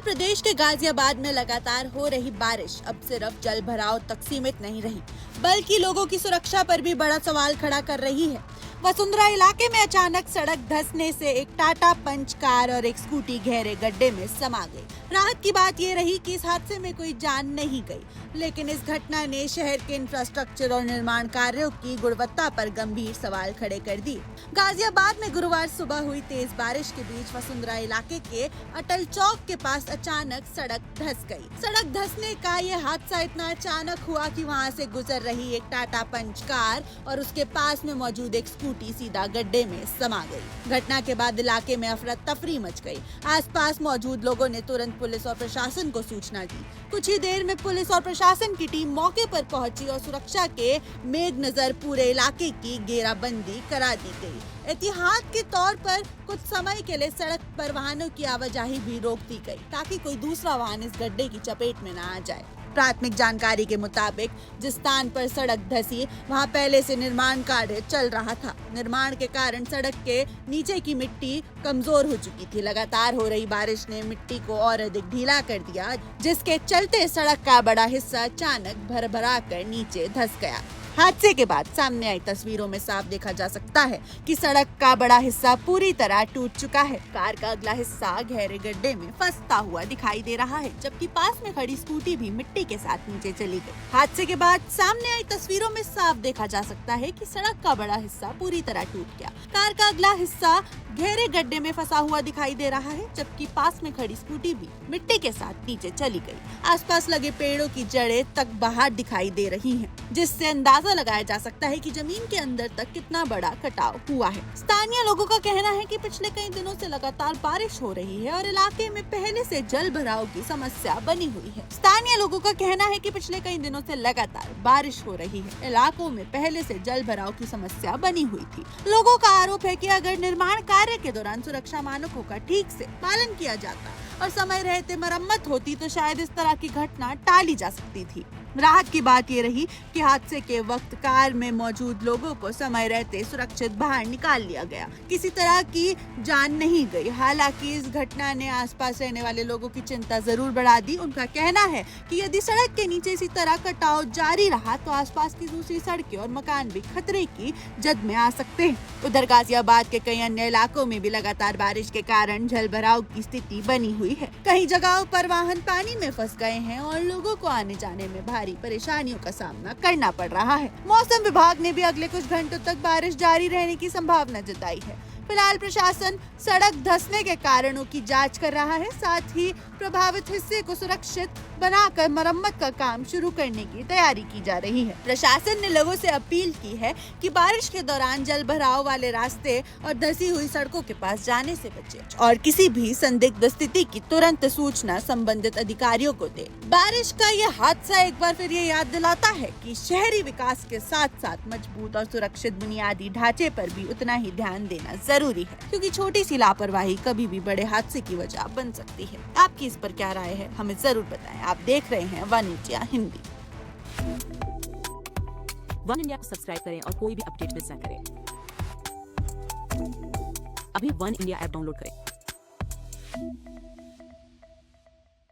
उत्तर प्रदेश के गाजियाबाद में लगातार हो रही बारिश अब सिर्फ जल भराव तक सीमित नहीं रही, बल्कि लोगों की सुरक्षा पर भी बड़ा सवाल खड़ा कर रही है। वसुंधरा इलाके में अचानक सड़क धंसने से एक टाटा पंच कार और एक स्कूटी गहरे गड्ढे में समा गई। राहत की बात ये रही कि इस हादसे में कोई जान नहीं गई, लेकिन इस घटना ने शहर के इंफ्रास्ट्रक्चर और निर्माण कार्यों की गुणवत्ता पर गंभीर सवाल खड़े कर दिए। गाजियाबाद में गुरुवार सुबह हुई तेज बारिश के बीच वसुंधरा इलाके के अटल चौक के पास अचानक सड़क धंस गई। सड़क धंसने का ये हादसा इतना अचानक हुआ कि वहां से गुजर रही एक टाटा पंच कार और उसके पास में मौजूद एक स्कूटी सीधा गड्ढे में समा गई। घटना के बाद इलाके में अफरा तफरी मच गई। आसपास मौजूद लोगों ने तुरंत पुलिस और प्रशासन को सूचना दी। कुछ ही देर में पुलिस और प्रशासन की टीम मौके पर पहुंची और सुरक्षा के मेघ नजर पूरे इलाके की घेराबंदी करा दी गई। एहतियात के तौर पर कुछ समय के लिए सड़क पर वाहनों की आवाजाही भी रोक दी गई, ताकि कोई दूसरा वाहन इस गड्ढे की चपेट में न आ जाए। प्राथमिक जानकारी के मुताबिक जिस स्थान पर सड़क धंसी वहां पहले से निर्माण कार्य चल रहा था। निर्माण के कारण सड़क के नीचे की मिट्टी कमजोर हो चुकी थी। लगातार हो रही बारिश ने मिट्टी को और अधिक ढीला कर दिया, जिसके चलते सड़क का बड़ा हिस्सा अचानक भरभरा कर नीचे धंस गया। हादसे के बाद सामने आई तस्वीरों में साफ देखा जा सकता है कि सड़क का बड़ा हिस्सा पूरी तरह टूट चुका है। कार का अगला हिस्सा गहरे गड्ढे में फंसता हुआ दिखाई दे रहा है, जबकि पास में खड़ी स्कूटी भी मिट्टी के साथ नीचे चली गई। हादसे के बाद सामने आई तस्वीरों में साफ देखा जा सकता है कि सड़क का बड़ा हिस्सा पूरी तरह टूट गया। कार का अगला हिस्सा गहरे गड्ढे में फंसा हुआ दिखाई दे रहा है, जबकि पास में खड़ी स्कूटी भी मिट्टी के साथ नीचे चली गई। आसपास लगे पेड़ों की जड़ें तक बाहर दिखाई दे रही हैं, जिससे अंदाजा लगाया जा सकता है कि जमीन के अंदर तक कितना बड़ा कटाव हुआ है। स्थानीय लोगों का कहना है कि पिछले कई दिनों से लगातार बारिश हो रही है और इलाके में पहले से जल भराव की समस्या बनी हुई है। स्थानीय लोगों का कहना है कि पिछले कई दिनों से लगातार बारिश हो रही है। इलाकों में पहले से जल भराव की समस्या बनी हुई थी। लोगों का आरोप है कि अगर निर्माण कार्य के दौरान सुरक्षा मानकों का ठीक से पालन किया जाता और समय रहते मरम्मत होती तो शायद इस तरह की घटना टाली जा सकती थी। राहत की बात ये रही कि हादसे के वक्त कार में मौजूद लोगों को समय रहते सुरक्षित बाहर निकाल लिया गया। किसी तरह की जान नहीं गई। हालांकि इस घटना ने आसपास रहने वाले लोगों की चिंता जरूर बढ़ा दी। उनका कहना है कि यदि सड़क के नीचे इसी तरह कटाव जारी रहा तो आसपास की दूसरी सड़कें और मकान भी खतरे की जद में आ सकते हैं। उधर गाजियाबाद के कई अन्य इलाकों में भी लगातार बारिश के कारण जल भराव की स्थिति बनी हुई है। कई जगहों पर वाहन पानी में फंस गए हैं और लोगों को आने जाने में भारी परेशानियों का सामना करना पड़ रहा है। मौसम विभाग ने भी अगले कुछ घंटों तक बारिश जारी रहने की संभावना जताई है। फिलहाल प्रशासन सड़क धंसने के कारणों की जांच कर रहा है, साथ ही प्रभावित हिस्से को सुरक्षित बनाकर मरम्मत का काम शुरू करने की तैयारी की जा रही है। प्रशासन ने लोगों से अपील की है कि बारिश के दौरान जल भराव वाले रास्ते और धंसी हुई सड़कों के पास जाने से बचें और किसी भी संदिग्ध स्थिति की तुरंत सूचना संबंधित अधिकारियों को दें। बारिश का ये हादसा एक बार फिर ये याद दिलाता है कि शहरी विकास के साथ साथ मजबूत और सुरक्षित बुनियादी ढांचे पर भी उतना ही ध्यान देना जरूरी है, क्योंकि छोटी सी लापरवाही कभी भी बड़े हादसे की वजह बन सकती है। आपकी इस पर क्या राय है, हमें जरूर बताएं। आप देख रहे हैं one India Hindi. One India को सब्सक्राइब करें और कोई भी अपडेट मिस न करें। अभी वन इंडिया ऐप डाउनलोड करें।